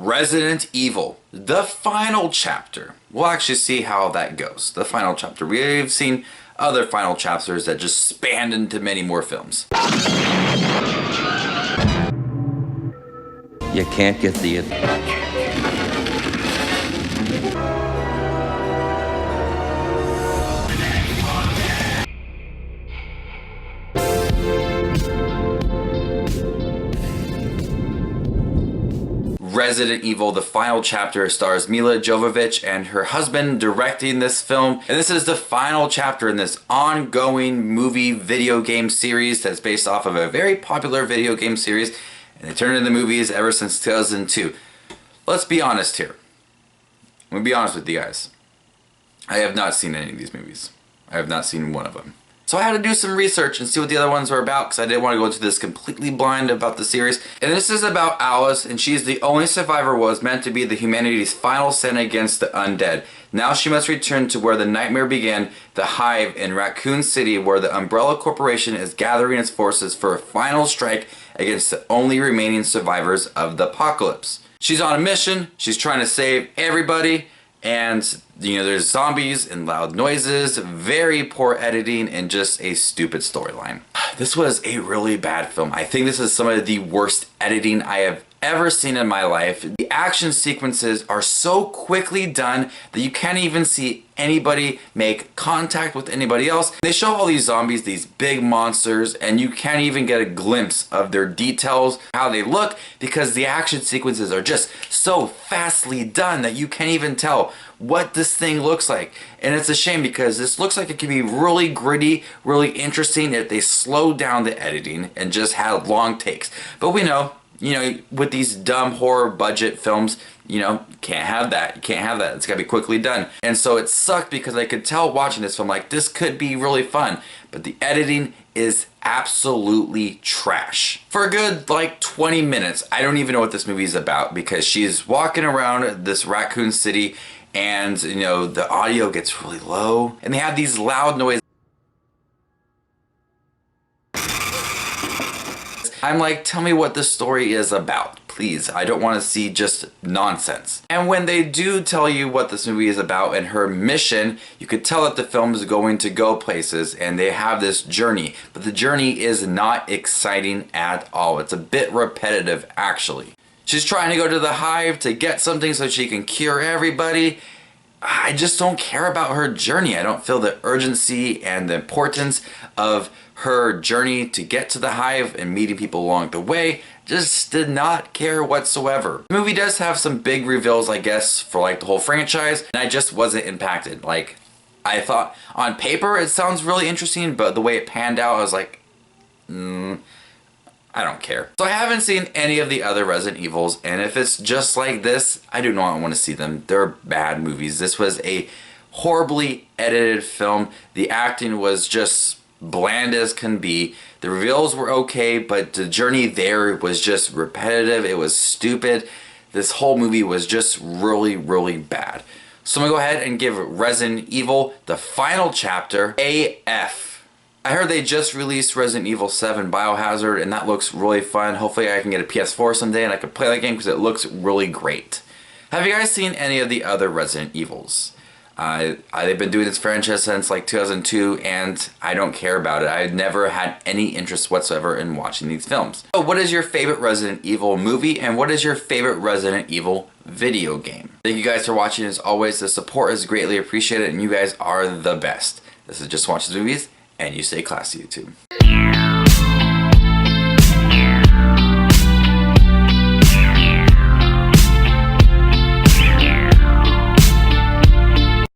Resident Evil, the final chapter. We'll actually see how that goes. The final chapter. We've seen other final chapters that just spanned into many more films. You can't get the... Resident Evil, the final chapter, stars Milla Jovovich and her husband directing this film. And this is the final chapter in this ongoing movie video game series that's based off of a very popular video game series. And they turned into movies ever since 2002. Let's be honest here. I'm gonna be honest with you guys. I have not seen any of these movies. I have not seen one of them. So I had to do some research and see what the other ones were about because I didn't want to go into this completely blind about the series. And this is about Alice, and she's the only survivor was meant to be the humanity's final sin against the undead. Now she must return to where the nightmare began, the Hive in Raccoon City, where the Umbrella Corporation is gathering its forces for a final strike against the only remaining survivors of the apocalypse. She's on a mission, she's trying to save everybody, and you know, there's zombies and loud noises, very poor editing, and just a stupid storyline. This was a really bad film. I think this is some of the worst editing I have ever seen in my life. The action sequences are so quickly done that you can't even see anybody make contact with anybody else. They show all these zombies, these big monsters, and you can't even get a glimpse of their details, how they look, because the action sequences are just so fastly done that you can't even tell what this thing looks like. And it's a shame because this looks like it could be really gritty, really interesting if they slowed down the editing and just had long takes. But we know, you know, with these dumb horror budget films, you know, can't have that. You can't have that. It's gotta be quickly done. And so it sucked because I could tell watching this film, like, this could be really fun. But the editing is absolutely trash. For a good, like, 20 minutes, I don't even know what this movie is about because she's walking around this Raccoon City and, you know, the audio gets really low. And they have these loud noises. I'm like, tell me what this story is about, please. I don't want to see just nonsense. And when they do tell you what this movie is about and her mission, you could tell that the film is going to go places and they have this journey. But the journey is not exciting at all. It's a bit repetitive, actually. She's trying to go to the Hive to get something so she can cure everybody. I just don't care about her journey. I don't feel the urgency and the importance of her journey to get to the Hive and meeting people along the way. Just did not care whatsoever. The movie does have some big reveals, I guess, for like the whole franchise, and I just wasn't impacted. Like, I thought on paper it sounds really interesting, but the way it panned out, I was like, I don't care. So I haven't seen any of the other Resident Evils, and if it's just like this, I do not want to see them. They're bad movies. This was a horribly edited film. The acting was just bland as can be. The reveals were okay, but the journey there was just repetitive. It was stupid. This whole movie was just really, really bad. So I'm gonna go ahead and give Resident Evil, the final chapter, a F. I heard they just released Resident Evil 7 Biohazard, and that looks really fun. Hopefully I can get a PS4 someday and I can play that game because it looks really great. Have you guys seen any of the other Resident Evils? They've been doing this franchise since like 2002, and I don't care about it. I've never had any interest whatsoever in watching these films. So what is your favorite Resident Evil movie, and what is your favorite Resident Evil video game? Thank you guys for watching. As always, the support is greatly appreciated, and you guys are the best. This is Just Watch the Movies, and you stay classy, YouTube.